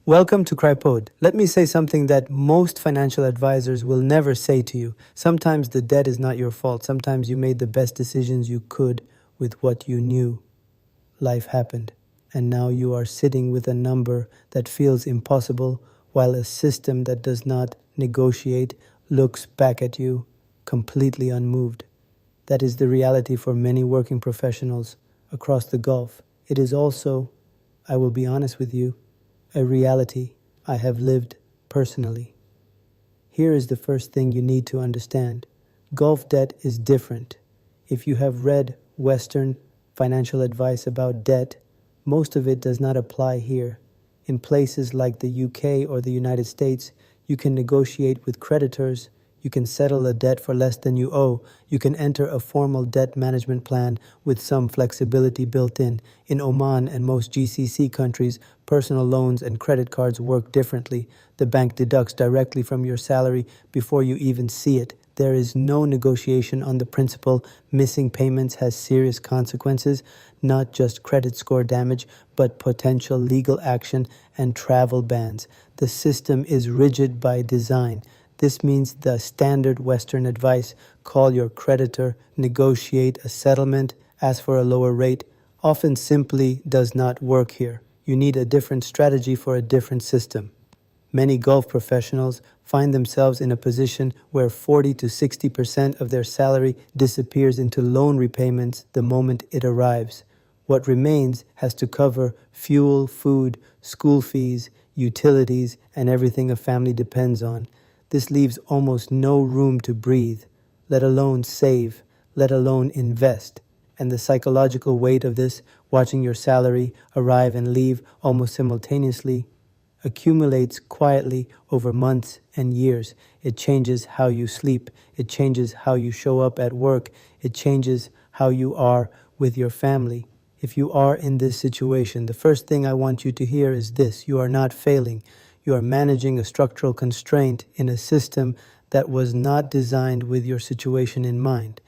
Welcome to Crypode. Let me say something that most financial advisors will never say to you. Sometimes the debt is not your fault. Sometimes you made the best decisions you could with what you knew. Life happened, and now you are sitting with a number that feels impossible while a system that does not negotiate looks back at you completely unmoved. That is the reality for many working professionals across the Gulf. It is also, I will be honest with you, a reality I have lived personally. Here is the first thing you need to understand. Gulf debt is different. If you have read Western financial advice about debt, most of it does not apply here. In places like the UK or the United States, you can negotiate with creditors. You can settle a debt for less than you owe. You can enter a formal debt management plan with some flexibility built in. In Oman and most GCC countries, personal loans and credit cards work differently. The bank deducts directly from your salary before you even see it. There is no negotiation on the principle. Missing payments has serious consequences, not just credit score damage, but potential legal action and travel bans. The system is rigid by design. This means the standard Western advice, call your creditor, negotiate a settlement, ask for a lower rate, often simply does not work here. You need a different strategy for a different system. Many Gulf professionals find themselves in a position where 40 to 60% of their salary disappears into loan repayments the moment it arrives. What remains has to cover fuel, food, school fees, utilities, and everything a family depends on. This leaves almost no room to breathe, let alone save, let alone invest. And the psychological weight of this, watching your salary arrive and leave almost simultaneously, accumulates quietly over months and years. It changes how you sleep. It changes how you show up at work. It changes how you are with your family. If you are in this situation, the first thing I want you to hear is this: you are not failing. You are managing a structural constraint in a system that was not designed with your situation in mind.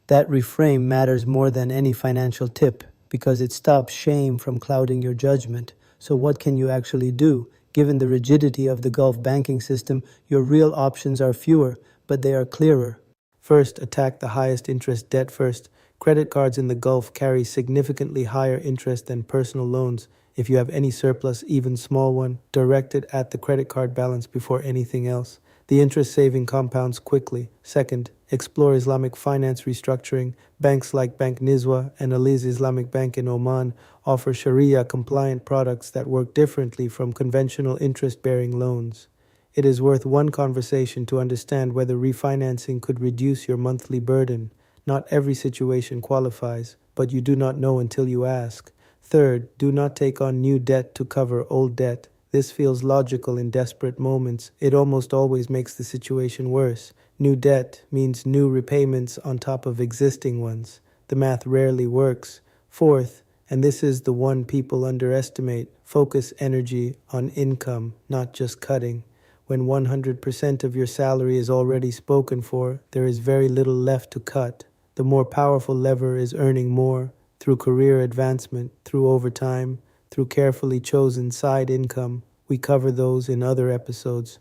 That reframe matters more than any financial tip because it stops shame from clouding your judgment. So what can you actually do? Given the rigidity of the Gulf banking system, your real options are fewer, but they are clearer. First, attack the highest interest debt first. Credit cards in the Gulf carry significantly higher interest than personal loans. If you have any surplus, even small one, direct it at the credit card balance before anything else. The interest saving compounds quickly. Second, explore Islamic finance restructuring. Banks like Bank Nizwa and Ali's Islamic Bank in Oman offer Sharia-compliant products that work differently from conventional interest-bearing loans. It is worth one conversation to understand whether refinancing could reduce your monthly burden. Not every situation qualifies, but you do not know until you ask. Third, do not take on new debt to cover old debt. This feels logical in desperate moments. It almost always makes the situation worse. New debt means new repayments on top of existing ones. The math rarely works. Fourth, and this is the one people underestimate, focus energy on income, not just cutting. When 100% of your salary is already spoken for, there is very little left to cut. The more powerful lever is earning more, through career advancement, through overtime, through carefully chosen side income. We cover those in other episodes.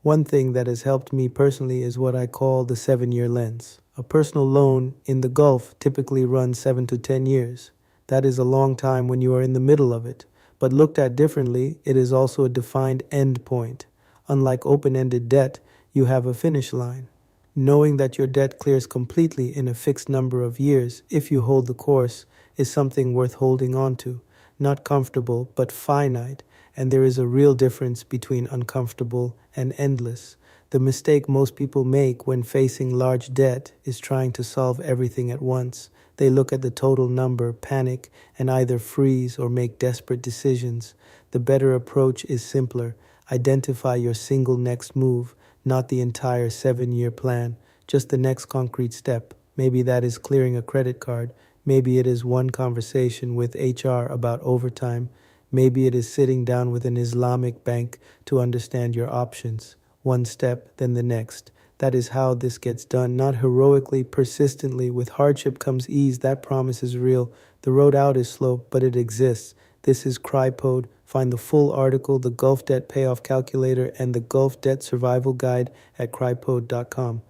One thing that has helped me personally is what I call the 7-year lens. A personal loan in the Gulf typically runs 7 to 10 years. That is a long time when you are in the middle of it. But looked at differently, it is also a defined end point. Unlike open-ended debt, you have a finish line. Knowing that your debt clears completely in a fixed number of years, if you hold the course, is something worth holding on to. Not comfortable, but finite, and there is a real difference between uncomfortable and endless. The mistake most people make when facing large debt is trying to solve everything at once. They look at the total number, panic, and either freeze or make desperate decisions. The better approach is simpler. Identify your single next move, not the entire 7-year plan, just the next concrete step. Maybe that is clearing a credit card. Maybe it is one conversation with HR about overtime. Maybe it is sitting down with an Islamic bank to understand your options. One step, then the next. That is how this gets done, not heroically, persistently. With hardship comes ease. That promise is real. The road out is slow, but it exists. This is Crypode, Find the full article, the Gulf Debt Payoff Calculator, and the Gulf Debt Survival Guide at crypode.com.